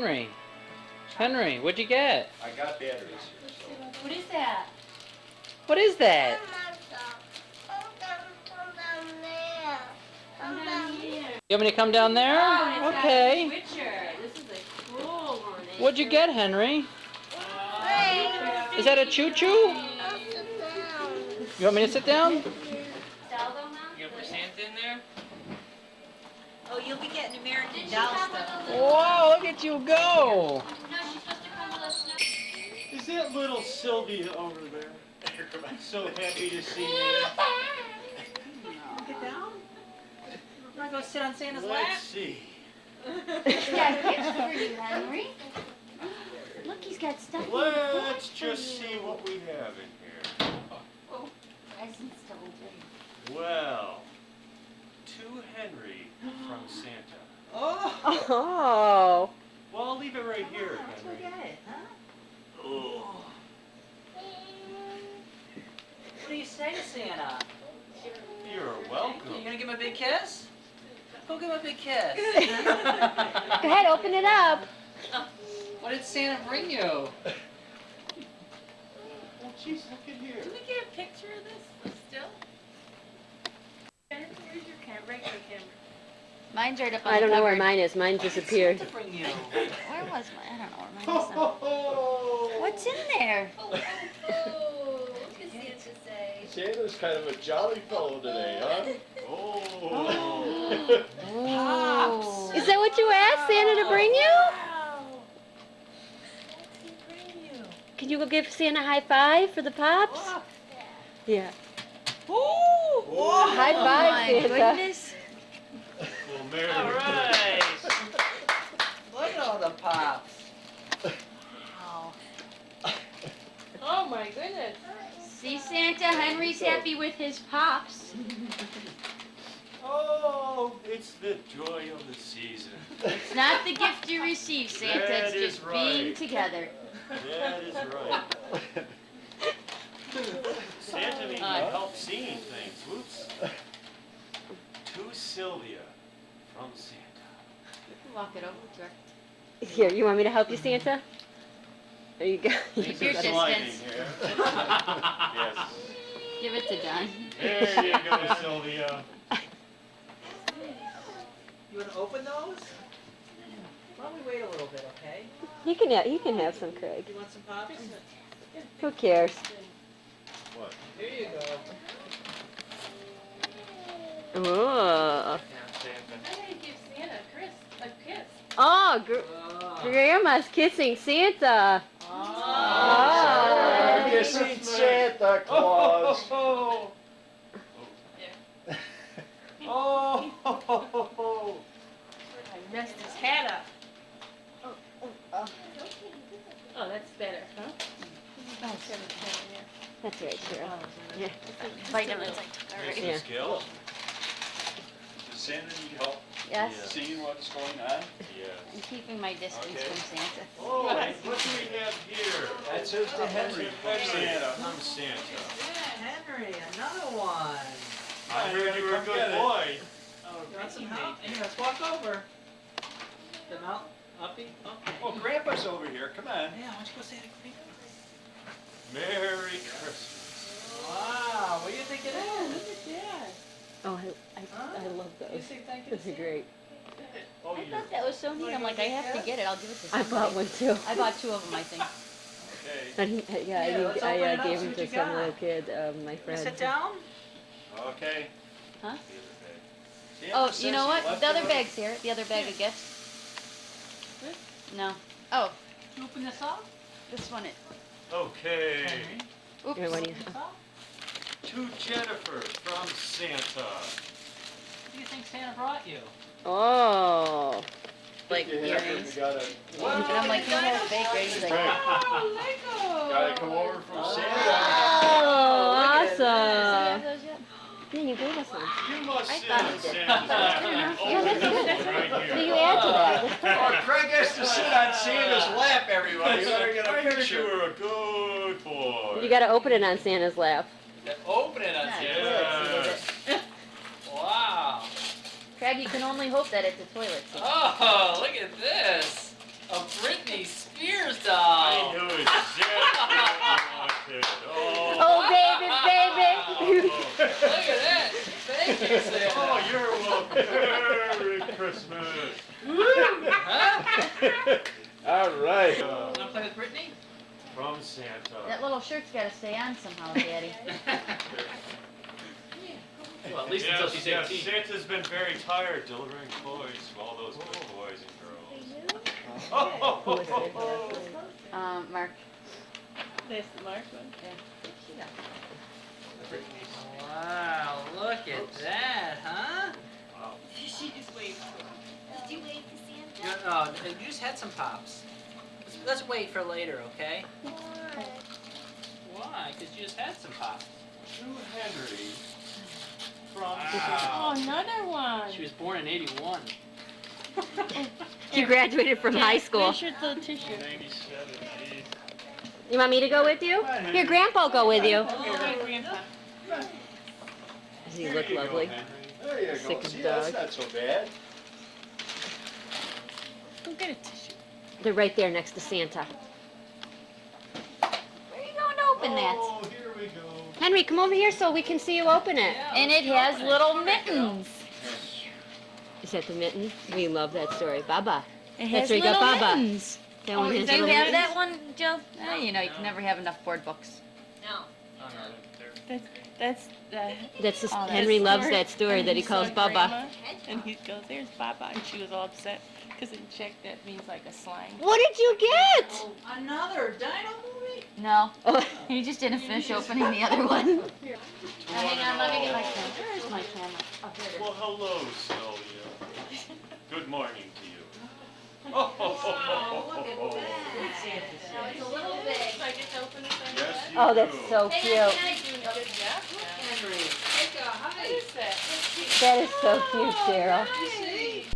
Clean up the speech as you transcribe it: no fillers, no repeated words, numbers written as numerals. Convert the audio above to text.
Henry. Henry, what'd you get? I got batteries here, so. What is that? What is that? Come down here. You want me to come down there? Oh, and it's Okay. got a switcher. This is a cool one. What'd you get, Henry? Is that a choo-choo? You want me to sit down? You ever Santa in there? Oh, you'll be getting American Did she Doll come stuff. with a little... Whoa, look at you go! No, she's supposed to come with a snow. Is that little Sylvia over there? I'm so happy to see you. Get down. You wanna go sit on Santa's lap? Let's see. He's got gifts for you, Henry. Look, he's got stuff in the Let's box for just see you. what we have in here. Presents to open. Well, to Henry from Santa. Oh. Oh. Well, I'll leave it right here, Let's go Henry. get it, huh? Oh. What do you say to Santa? You're You welcome. gonna give him a big kiss? Go give him a big kiss. Go ahead, open it up. What did Santa bring you? Oh, jeez, look at here. Can we get a picture of this still? Where's your camera? Regular camera. Mine's right up on I don't the know where cupboard. mine is. Mine disappeared. To bring you. Where was mine? I don't know where mine Ho, is. ho, ho. What's in there? Oh, what does Santa say? Santa's kind of a jolly fellow today, huh? Oh. Oh. Is that what you asked Santa to bring you? Wow. What's he bring you? Can you go give Santa a high five for the pops? Look. Yeah. Ooh. Whoa. High Oh five, my Santa. goodness. Well, Merry All right. Look at all the pops. Wow. Oh my goodness. See, Santa, Henry's happy with his pops. Oh, it's the joy of the season. It's not the gift you receive, Santa. That It's is just being right. together. That is right. Santa needs help seeing things. Whoops. To Sylvia from Santa. Walk it over to her. Here, you want me to help you, Santa? There you go. Keep your Sliding distance. here. Yes. Give it to Don. There you go, Sylvia. You wanna open those? Why don't we wait a little bit, okay? He can have some, Craig. You want some pops? Who cares? What? Here you go. Oh. I'm gonna give Santa a kiss. Oh, Oh. Grandma's kissing Santa. Oh. You seen Santa Claus. Oh. Oh. Oh. I messed his hat up. Oh, that's better, huh? That's right, Cheryl. Yeah. Vitamins I took already. Yeah. Skill? Does Santa need help Yes. seeing what's going on? Yes. I'm keeping my distance Okay. from Santa. Oh, what do we have here? That says to Henry from Santa. From Santa. Henry, another one. I heard you were a Come good get it. boy. You want some help? Here, let's walk over. The mount, uppy, okay. Oh, Grandpa's over here. Come on. Yeah, why don't you go say hi to Grandpa? Merry Christmas. Wow, what do you think it is? Look at that. Oh, I love You those. say thank you to Those are Santa? great. Oh, I you. thought that was so neat. I'm like, I have to get it. I'll give it to I somebody. bought one too. I bought 2 of them, I think. Okay. Yeah, let's open it I up, gave see them what to you some got. little kid, my You friend. sit down? Okay. Huh? Santa Oh, says you know he what? left The other it bag's here. The other bag of gifts. No. Oh, You open this up? this one. Okay. Oops. Here, what do you- To Jennifer from Santa. What do you think Santa brought you? Oh. Like You have to- earrings. You gotta, And I'm like, you have fake rings. He's like, Oh, Lego! gotta come over from Santa. Oh, does he have awesome. those yet? Yeah, you gave us one. you must I sit thought on we did. Santa's lap and Yeah, open that's this good. one right What do here. you add to that? Oh, Craig has to sit on Santa's lap, everybody. You better get a I heard you picture. were a good boy. You gotta open it on Santa's lap. Open it on Not Santa. toilet seat, is it? Wow. Craig, you can only hope that it's a toilet seat. Oh, look at this. A All right. Wanna play with Brittany? From Santa. That little shirt's gotta stay on somehow, Daddy. Well, at least until she's 18. Santa's been very tired delivering toys to all those good boys and girls. Mark. That's the Mark one. Wow, look at that, huh? She just waits. Did you wave to You, Santa? you just had some pops. Let's wait for later, okay? Why? Because you just had some pops. To Henry. From Oh, another one. She was born in 81. She graduated from high school. Where's your little tissue? 97. Geez. You want me to go with you? Your grandpa will go with you. Oh, my grandpa. Does he Here look you go, lovely? Henry. There you go. Sick as See, that's dog. not so bad. Go get a tissue. They're right there next to Santa. Where are you going to open that? Oh, here we go. Henry, come over here so we can see you open it. And it has little mittens. Is that the mitten? We love that story. Baba. It That's has where you got little Baba. mittens. That one has Do you little have mittens. that one, Jill? You know, you can never have enough board books. No. Oh, no, That's That's just, Oh, that's Henry loves story. that story that he He calls saw Baba. Grandma, and he goes, "There's Baba," and she was all upset because in Czech that means like a slang. What did you get? Another dino movie? No, Oh, you just didn't finish opening the other one. To Hang on, let me get my one and camera. Where's my camera? Oh, here it all. Well, hello, Sylvia. Good morning to you. Oh, ho, ho, ho, ho, ho, ho. No, it's a little big. So I get to open this on Yes, you oh, that's do. so Hey, cute. can I do Good another? job. Henry. What is that? That is so cute, Cheryl. You see?